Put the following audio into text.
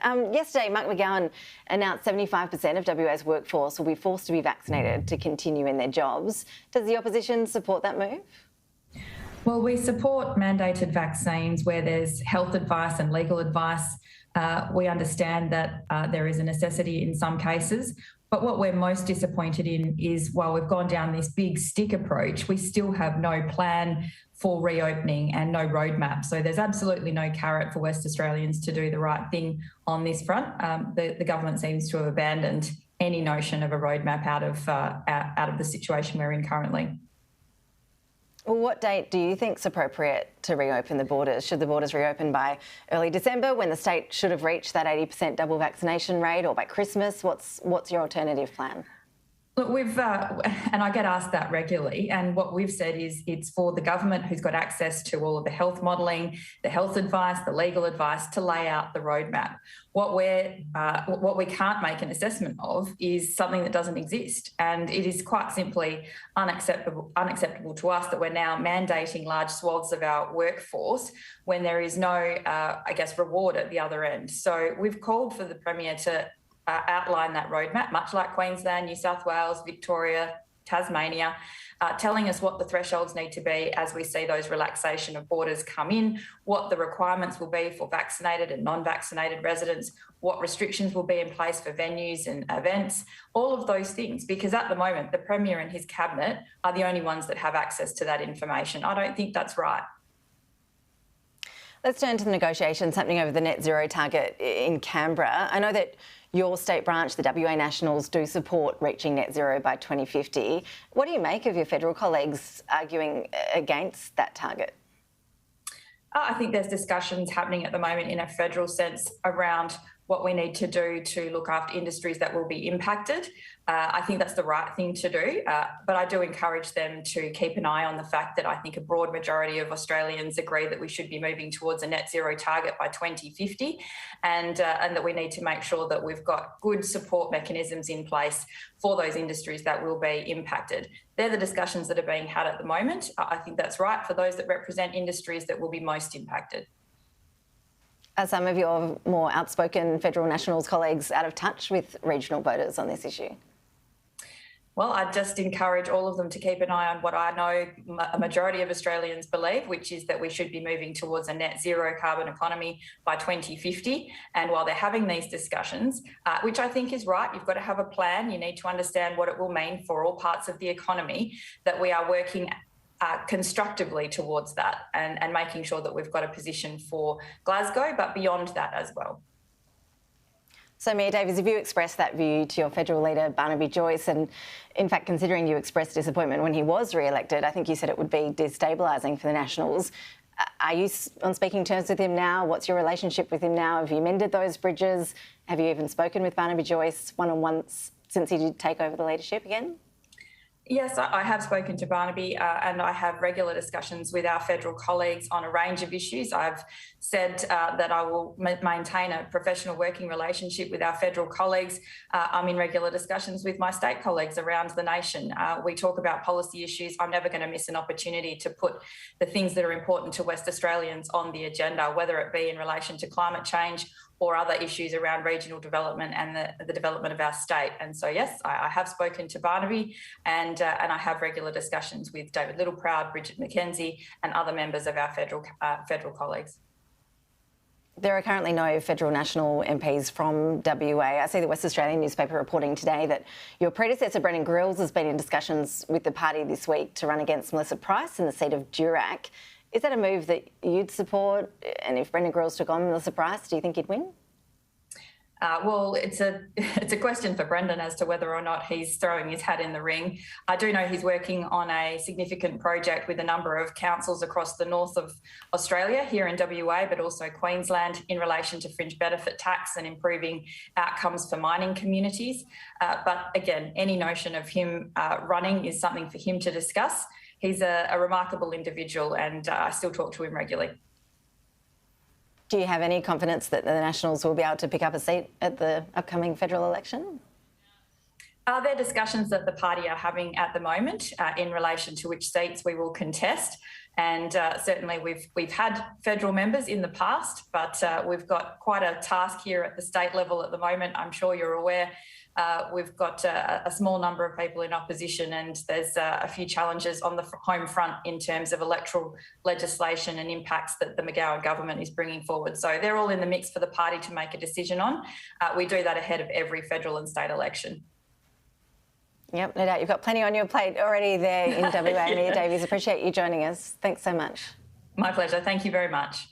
Yesterday, McGowan announced 75% of WA's workforce will be forced to be vaccinated to continue in their jobs. Does the opposition support that move? Well, we support mandated vaccines where there's health advice and legal advice. We understand that there is a necessity in some cases. But what we're most disappointed in is while we've gone down this big stick approach, we still have no plan for reopening and no roadmap. So there's absolutely no carrot for West Australians to do the right thing on this front. The government seems to have abandoned any notion of a roadmap out of the situation we're in currently. Well, what date do you think is appropriate to reopen the borders? Should the borders reopen by early December when the state should have reached that 80% double vaccination rate, or by Christmas? What's your alternative plan? Look, and I get asked that regularly, and what we've said is it's for the government, who's got access to all of the health modelling, the health advice, the legal advice, to lay out the roadmap. What we can't make an assessment of is something that doesn't exist, and it is quite simply unacceptable to us that we're now mandating large swaths of our workforce when there is no, reward at the other end. So we've called for the Premier to outline that roadmap, much like Queensland, New South Wales, Victoria, Tasmania, telling us what the thresholds need to be as we see those relaxation of borders come in, what the requirements will be for vaccinated and non-vaccinated residents, what restrictions will be in place for venues and events, all of those things, because at the moment the Premier and his Cabinet are the only ones that have access to that information. I don't think that's right. Let's turn to the negotiations happening over the net zero target in Canberra. I know that your state branch, the WA Nationals, do support reaching net zero by 2050. What do you make of your federal colleagues arguing against that target? I think there's discussions happening at the moment in a federal sense around what we need to do to look after industries that will be impacted. I think that's the right thing to do, but I do encourage them to keep an eye on the fact that I think a broad majority of Australians agree that we should be moving towards a net zero target by 2050, and that we need to make sure that we've got good support mechanisms in place for those industries that will be impacted. They're the discussions that are being had at the moment. I think that's right for those that represent industries that will be most impacted. Are some of your more outspoken federal Nationals colleagues out of touch with regional voters on this issue? Well, I'd just encourage all of them to keep an eye on what I know a majority of Australians believe, which is that we should be moving towards a net zero carbon economy by 2050. And while they're having these discussions, which I think is right, you've got to have a plan. You need to understand what it will mean for all parts of the economy, that we are working constructively towards that and making sure that we've got a position for Glasgow, but beyond that as well. So, Mayor Davies, have you expressed that view to your federal leader, Barnaby Joyce? And in fact, considering you expressed disappointment when he was re-elected, I think you said it would be destabilising for the Nationals. Are you on speaking terms with him now? What's your relationship with him now? Have you mended those bridges? Have you even spoken with Barnaby Joyce one-on-one since he did take over the leadership again? Yes, I have spoken to Barnaby and I have regular discussions with our federal colleagues on a range of issues. I've said that I will maintain a professional working relationship with our federal colleagues. I'm in regular discussions with my state colleagues around the nation. We talk about policy issues. I'm never going to miss an opportunity to put the things that are important to West Australians on the agenda, whether it be in relation to climate change or other issues around regional development and the development of our state. And so, yes, I have spoken to Barnaby and I have regular discussions with David Littleproud, Bridget McKenzie and other members of our federal colleagues. There are currently no federal National MPs from WA. I see the West Australian newspaper reporting today that your predecessor, Brendan Grills, has been in discussions with the party this week to run against Melissa Price in the seat of Durack. Is that a move that you'd support? And if Brendan Grills took on Melissa Price, do you think he'd win? Well, it's a question for Brendan as to whether or not he's throwing his hat in the ring. I do know he's working on a significant project with a number of councils across the north of Australia, here in WA, but also Queensland, in relation to fringe benefit tax and improving outcomes for mining communities. But again, any notion of him running is something for him to discuss. He's a remarkable individual and I still talk to him regularly. Do you have any confidence that the Nationals will be able to pick up a seat at the upcoming federal election? There are discussions that the party are having at the moment in relation to which seats we will contest. And certainly we've had federal members in the past, but we've got quite a task here at the state level at the moment. I'm sure you're aware. We've got a small number of people in opposition, and there's a few challenges on the home front in terms of electoral legislation and impacts that the McGowan government is bringing forward. So they're all in the mix for the party to make a decision on. We do that ahead of every federal and state election. Yep, no doubt. You've got plenty on your plate already there in WA. Mia Davies, appreciate you joining us. Thanks so much. My pleasure. Thank you very much.